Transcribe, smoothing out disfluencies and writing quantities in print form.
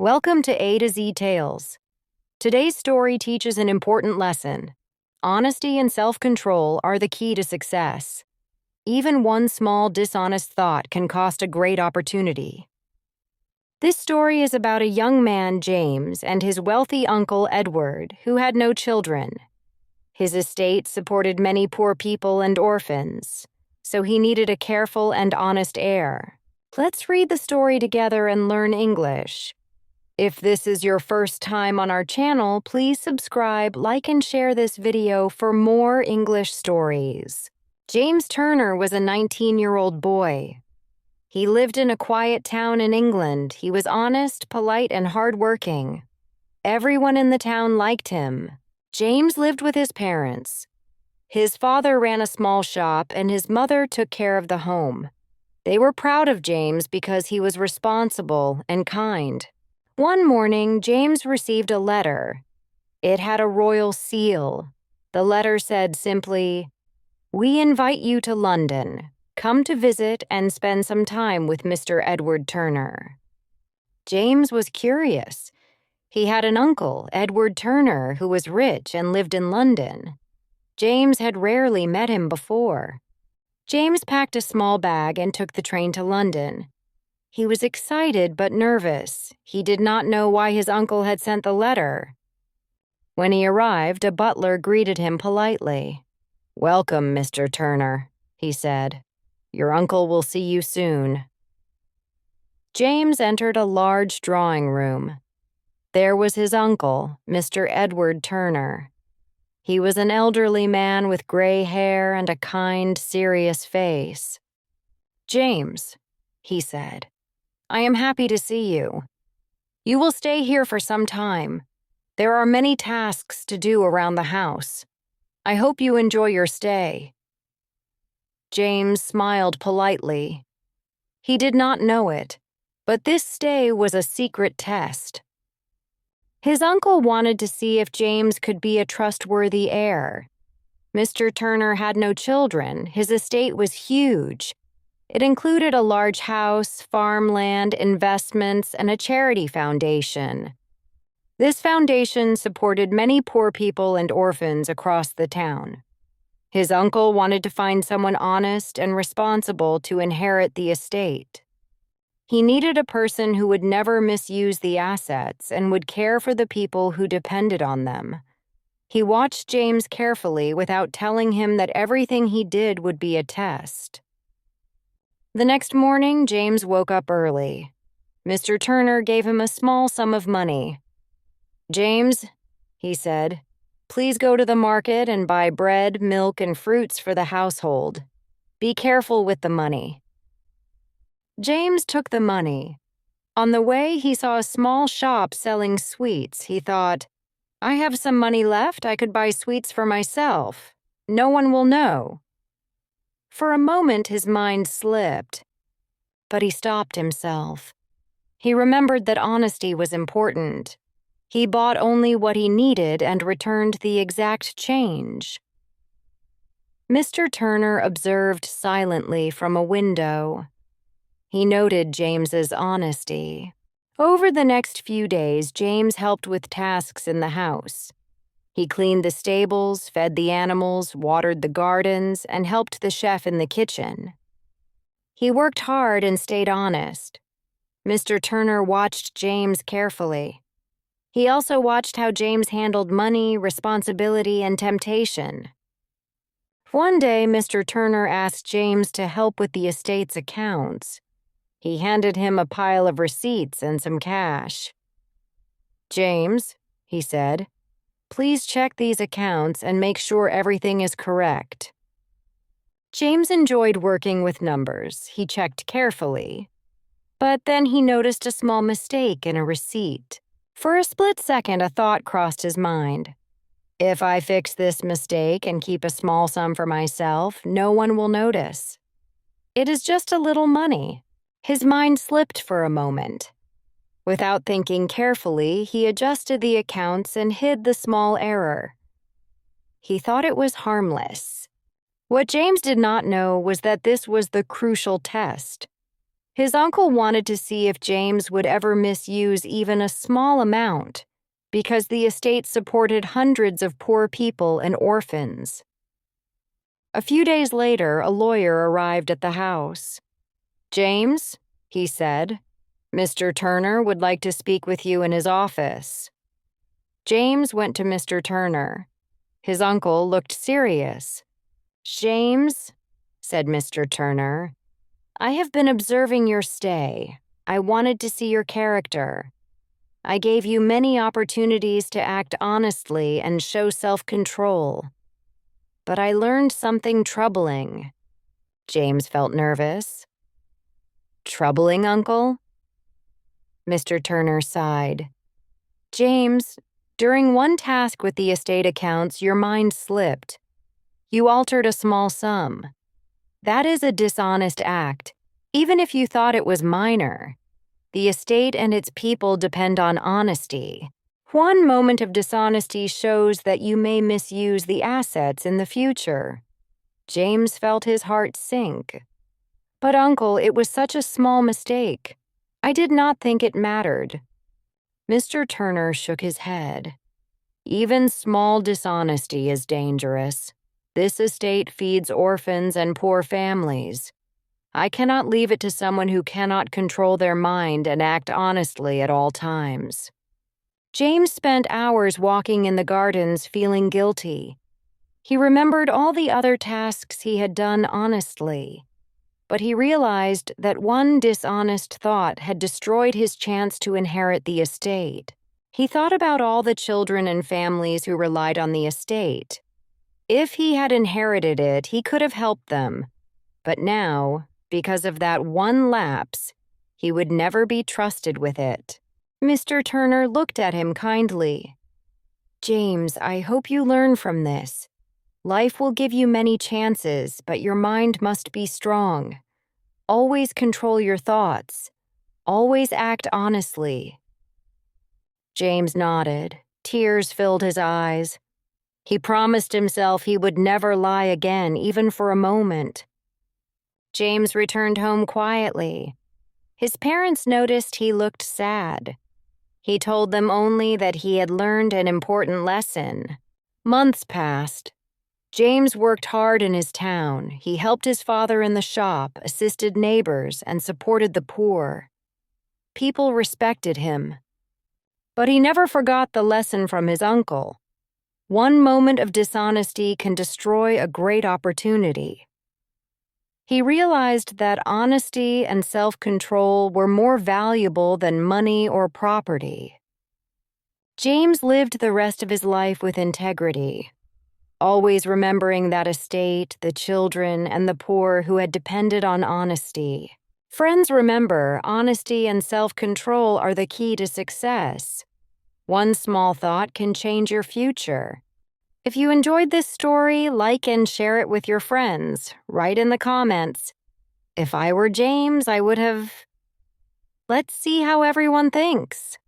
Welcome to A to Z Tales. Today's story teaches an important lesson. Honesty and self-control are the key to success. Even one small dishonest thought can cost a great opportunity. This story is about a young man, James, and his wealthy uncle, Edward, who had no children. His estate supported many poor people and orphans, so he needed a careful and honest heir. Let's read the story together and learn English. If this is your first time on our channel, please subscribe, like, and share this video for more English stories. James Turner was a 19-year-old boy. He lived in a quiet town in England. He was honest, polite, and hardworking. Everyone in the town liked him. James lived with his parents. His father ran a small shop, and his mother took care of the home. They were proud of James because he was responsible and kind. One morning, James received a letter. It had a royal seal. The letter said simply, "We invite you to London. Come to visit and spend some time with Mr. Edward Turner." James was curious. He had an uncle, Edward Turner, who was rich and lived in London. James had rarely met him before. James packed a small bag and took the train to London. He was excited but nervous. He did not know why his uncle had sent the letter. When he arrived, a butler greeted him politely. "Welcome, Mr. Turner," he said. "Your uncle will see you soon." James entered a large drawing room. There was his uncle, Mr. Edward Turner. He was an elderly man with gray hair and a kind, serious face. "James," he said, "I am happy to see you. You will stay here for some time. There are many tasks to do around the house. I hope you enjoy your stay." James smiled politely. He did not know it, but this stay was a secret test. His uncle wanted to see if James could be a trustworthy heir. Mr. Turner had no children. His estate was huge. It included a large house, farmland, investments, and a charity foundation. This foundation supported many poor people and orphans across the town. His uncle wanted to find someone honest and responsible to inherit the estate. He needed a person who would never misuse the assets and would care for the people who depended on them. He watched James carefully without telling him that everything he did would be a test. The next morning, James woke up early. Mr. Turner gave him a small sum of money. "James," he said, "please go to the market and buy bread, milk, and fruits for the household. Be careful with the money." James took the money. On the way, he saw a small shop selling sweets. He thought, "I have some money left. I could buy sweets for myself. No one will know." For a moment, his mind slipped, but he stopped himself. He remembered that honesty was important. He bought only what he needed and returned the exact change. Mr. Turner observed silently from a window. He noted James's honesty. Over the next few days, James helped with tasks in the house. He cleaned the stables, fed the animals, watered the gardens, and helped the chef in the kitchen. He worked hard and stayed honest. Mr. Turner watched James carefully. He also watched how James handled money, responsibility, and temptation. One day, Mr. Turner asked James to help with the estate's accounts. He handed him a pile of receipts and some cash. "James," he said, "please check these accounts and make sure everything is correct." James enjoyed working with numbers. He checked carefully. But then he noticed a small mistake in a receipt. For a split second, a thought crossed his mind. "If I fix this mistake and keep a small sum for myself, no one will notice. It is just a little money." His mind slipped for a moment. Without thinking carefully, he adjusted the accounts and hid the small error. He thought it was harmless. What James did not know was that this was the crucial test. His uncle wanted to see if James would ever misuse even a small amount, because the estate supported hundreds of poor people and orphans. A few days later, a lawyer arrived at the house. "James," he said, "Mr. Turner would like to speak with you in his office." James went to Mr. Turner. His uncle looked serious. "James," said Mr. Turner, "I have been observing your stay. I wanted to see your character. I gave you many opportunities to act honestly and show self-control. But I learned something troubling." James felt nervous. "Troubling, Uncle?" Mr. Turner sighed. "James, during one task with the estate accounts, your mind slipped. You altered a small sum. That is a dishonest act, even if you thought it was minor. The estate and its people depend on honesty. One moment of dishonesty shows that you may misuse the assets in the future." James felt his heart sink. "But, Uncle, it was such a small mistake. I did not think it mattered." Mr. Turner shook his head. "Even small dishonesty is dangerous. This estate feeds orphans and poor families. I cannot leave it to someone who cannot control their mind and act honestly at all times." James spent hours walking in the gardens feeling guilty. He remembered all the other tasks he had done honestly, but he realized that one dishonest thought had destroyed his chance to inherit the estate. He thought about all the children and families who relied on the estate. If he had inherited it, he could have helped them. But now, because of that one lapse, he would never be trusted with it. Mr. Turner looked at him kindly. "James, I hope you learn from this. Life will give you many chances, but your mind must be strong. Always control your thoughts. Always act honestly." James nodded. Tears filled his eyes. He promised himself he would never lie again, even for a moment. James returned home quietly. His parents noticed he looked sad. He told them only that he had learned an important lesson. Months passed. James worked hard in his town. He helped his father in the shop, assisted neighbors, and supported the poor. People respected him. But he never forgot the lesson from his uncle. One moment of dishonesty can destroy a great opportunity. He realized that honesty and self-control were more valuable than money or property. James lived the rest of his life with integrity, always remembering that estate, the children, and the poor who had depended on honesty. Friends, remember, honesty and self-control are the key to success. One small thought can change your future. If you enjoyed this story, like and share it with your friends. Write in the comments, "If I were James, I would have..." Let's see how everyone thinks.